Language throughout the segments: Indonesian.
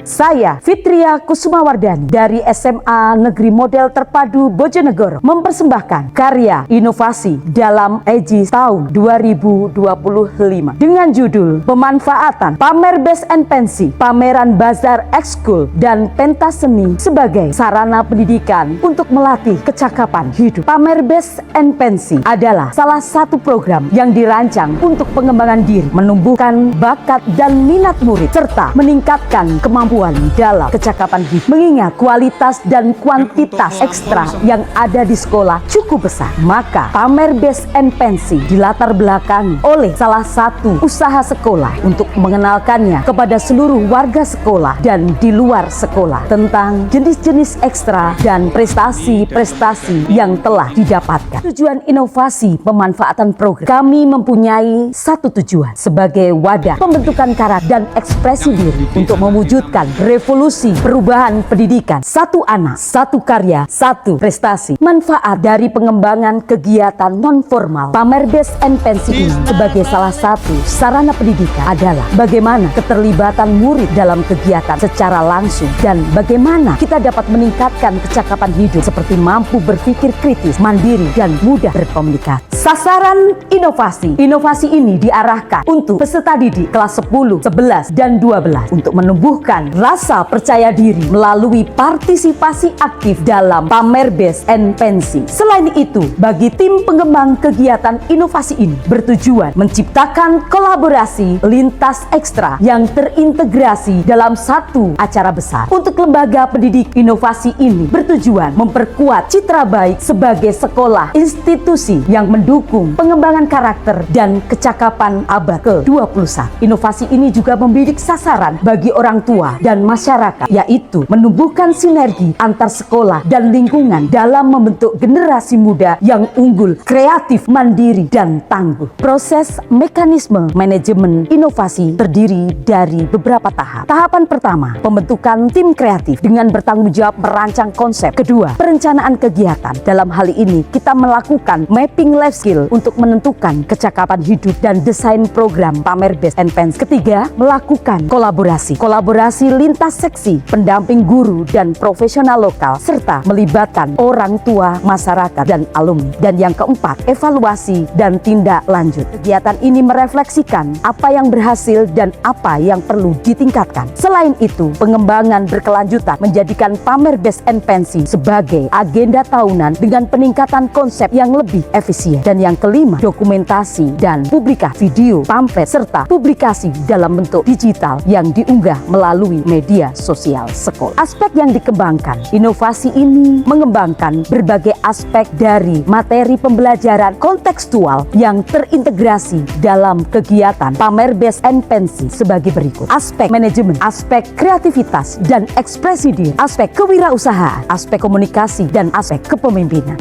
Saya Fitria Kusumawardani dari SMA Negeri Model Terpadu Bojonegoro mempersembahkan karya inovasi dalam EJI tahun 2025 dengan judul Pemanfaatan Pamer Best and Pensi, Pameran Bazar Ekskul dan Pentas Seni sebagai sarana pendidikan untuk melatih kecakapan hidup. Pamer Best and Pensi adalah salah satu program yang dirancang untuk pengembangan diri, menumbuhkan bakat dan minat murid, serta meningkatkan kemampuan dalam kecakapan hidup. Mengingat kualitas dan kuantitas ekstra yang ada di sekolah cukup besar, maka Pamer Best and Pensi dilatar belakangi oleh salah satu usaha sekolah untuk mengenalkannya kepada seluruh warga sekolah dan di luar sekolah tentang jenis-jenis ekstra dan prestasi-prestasi yang telah didapatkan. Tujuan inovasi pemanfaatan program kami mempunyai satu tujuan sebagai wadah pembentukan karakter dan ekspresi diri untuk mewujudkan revolusi perubahan pendidikan. Satu anak, satu karya, satu prestasi. Manfaat dari pengembangan kegiatan non-formal Pamer Best and Pensi ini sebagai salah satu sarana pendidikan adalah bagaimana keterlibatan murid dalam kegiatan secara langsung dan bagaimana kita dapat meningkatkan kecakapan hidup seperti mampu berpikir kritis, mandiri, dan mudah berkomunikasi. Sasaran inovasi. Inovasi ini diarahkan untuk peserta didik kelas 10, 11, dan 12 untuk menumbuhkan rasa percaya diri melalui partisipasi aktif dalam Pamer Best and Pensi. Selain itu, bagi tim pengembang kegiatan inovasi ini bertujuan menciptakan kolaborasi lintas ekstra yang terintegrasi dalam satu acara besar. Untuk lembaga pendidik, inovasi ini bertujuan memperkuat citra baik sebagai sekolah institusi yang mendukung pengembangan karakter dan kecakapan abad ke-21. Inovasi ini juga membidik sasaran bagi orang tua dan masyarakat, yaitu menumbuhkan sinergi antar sekolah dan lingkungan dalam membentuk generasi muda yang unggul, kreatif, mandiri, dan tangguh. Proses mekanisme manajemen inovasi terdiri dari beberapa tahap. Tahapan pertama, pembentukan tim kreatif dengan bertanggung jawab merancang konsep. Kedua, perencanaan kegiatan. Dalam hal ini, kita melakukan mapping life skill untuk menentukan kecakapan hidup dan desain program Pamer Best and Pensi. Ketiga, melakukan kolaborasi lintas seksi, pendamping guru dan profesional lokal, serta melibatkan orang tua, masyarakat, dan alumni. Dan yang keempat, evaluasi dan tindak lanjut. Kegiatan ini merefleksikan apa yang berhasil dan apa yang perlu ditingkatkan. Selain itu, pengembangan berkelanjutan menjadikan Pamer Best and Pensi sebagai agenda tahunan dengan peningkatan konsep yang lebih efisien. Dan yang kelima, dokumentasi dan publikasi video, pamflet, serta publikasi dalam bentuk digital yang diunggah melalui media sosial sekolah. Aspek yang dikembangkan, inovasi ini mengembangkan berbagai aspek dari materi pembelajaran kontekstual yang terintegrasi dalam kegiatan Pamer Best and Pensi sebagai berikut. Aspek manajemen, aspek kreativitas dan ekspresi diri, aspek kewirausahaan, aspek komunikasi, dan aspek kepemimpinan.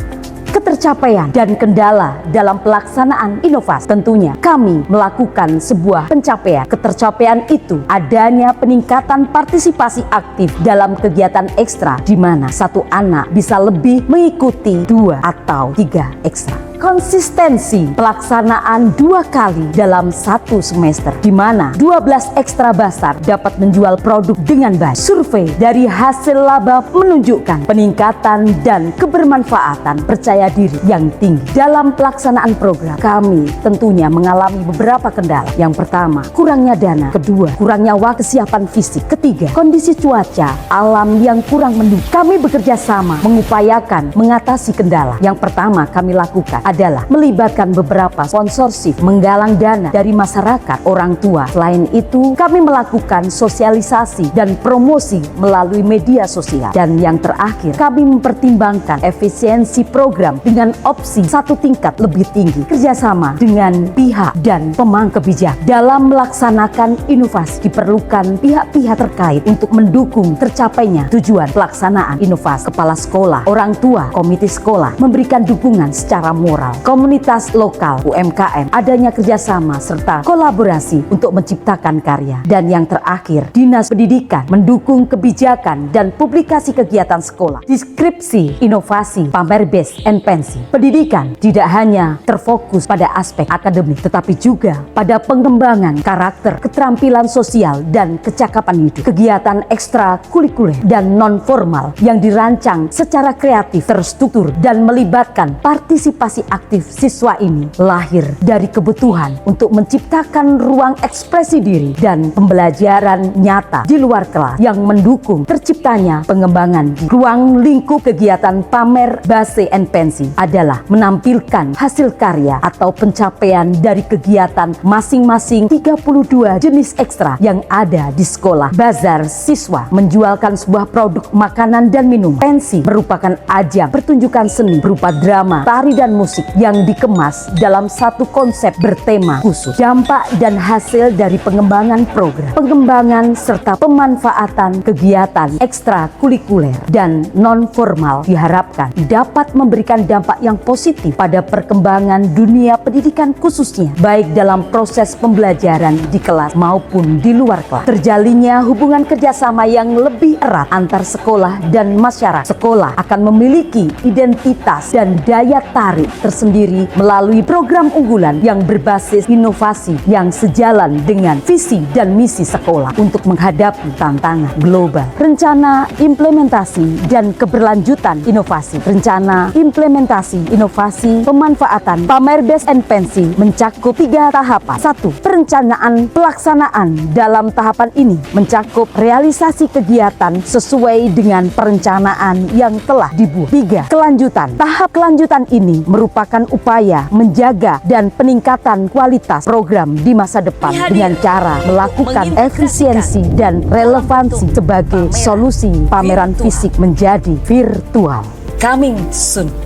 Ketercapaian dan kendala dalam pelaksanaan inovasi. Tentunya kami melakukan sebuah pencapaian. Ketercapaian itu adanya peningkatan partisipasi aktif dalam kegiatan ekstra di mana satu anak bisa lebih mengikuti 2 atau 3 ekstra. Konsistensi pelaksanaan 2 kali dalam 1 semester di mana 12 ekstra basar dapat menjual produk dengan baik. Survei dari hasil laba menunjukkan peningkatan dan kebermanfaatan percaya diri yang tinggi dalam pelaksanaan program. Kami tentunya mengalami beberapa kendala. Yang pertama, kurangnya dana. Kedua, kurangnya waktu, kesiapan fisik. Ketiga, kondisi cuaca alam yang kurang mendukung. Kami bekerja sama mengupayakan mengatasi kendala. Yang pertama kami lakukan adalah melibatkan beberapa sponsorship, menggalang dana dari masyarakat, orang tua. Selain itu, kami melakukan sosialisasi dan promosi melalui media sosial. Dan yang terakhir, kami mempertimbangkan efisiensi program dengan opsi 1 tingkat lebih tinggi, kerjasama dengan pihak dan pemangku kebijakan. Dalam melaksanakan inovasi, diperlukan pihak-pihak terkait untuk mendukung tercapainya tujuan pelaksanaan inovasi. Kepala sekolah, orang tua, komite sekolah memberikan dukungan secara moral moral, komunitas lokal, UMKM, adanya kerjasama serta kolaborasi untuk menciptakan karya. Dan yang terakhir, Dinas Pendidikan mendukung kebijakan dan publikasi kegiatan sekolah, deskripsi, inovasi, pamer best and pensi. Pendidikan tidak hanya terfokus pada aspek akademik, tetapi juga pada pengembangan karakter, keterampilan sosial, dan kecakapan hidup. Kegiatan ekstrakurikuler dan non-formal yang dirancang secara kreatif, terstruktur, dan melibatkan partisipasi aktif siswa ini lahir dari kebutuhan untuk menciptakan ruang ekspresi diri dan pembelajaran nyata di luar kelas yang mendukung terciptanya pengembangan di ruang lingkup. Kegiatan pamer base and pensi adalah menampilkan hasil karya atau pencapaian dari kegiatan masing-masing 32 jenis ekstra yang ada di sekolah. Bazar siswa menjualkan sebuah produk makanan dan minum. Pensi merupakan ajang pertunjukan seni berupa drama, tari, dan musik yang dikemas dalam satu konsep bertema khusus. Dampak dan hasil dari pengembangan program, pengembangan serta pemanfaatan kegiatan ekstrakurikuler dan non-formal diharapkan dapat memberikan dampak yang positif pada perkembangan dunia pendidikan khususnya, baik dalam proses pembelajaran di kelas maupun di luar kelas. Terjalinnya hubungan kerjasama yang lebih erat antar sekolah dan masyarakat. Sekolah akan memiliki identitas dan daya tarik tersendiri melalui program unggulan yang berbasis inovasi yang sejalan dengan visi dan misi sekolah untuk menghadapi tantangan global. Rencana implementasi dan keberlanjutan inovasi. Rencana implementasi inovasi pemanfaatan pamer best and pensi mencakup 3 tahapan. 1. Perencanaan pelaksanaan. Dalam tahapan ini mencakup realisasi kegiatan sesuai dengan perencanaan yang telah dibuat. 3. Kelanjutan. Tahap kelanjutan ini merupakan upaya menjaga dan peningkatan kualitas program di masa depan dengan cara melakukan efisiensi dan relevansi sebagai solusi pameran fisik menjadi virtual. Coming soon.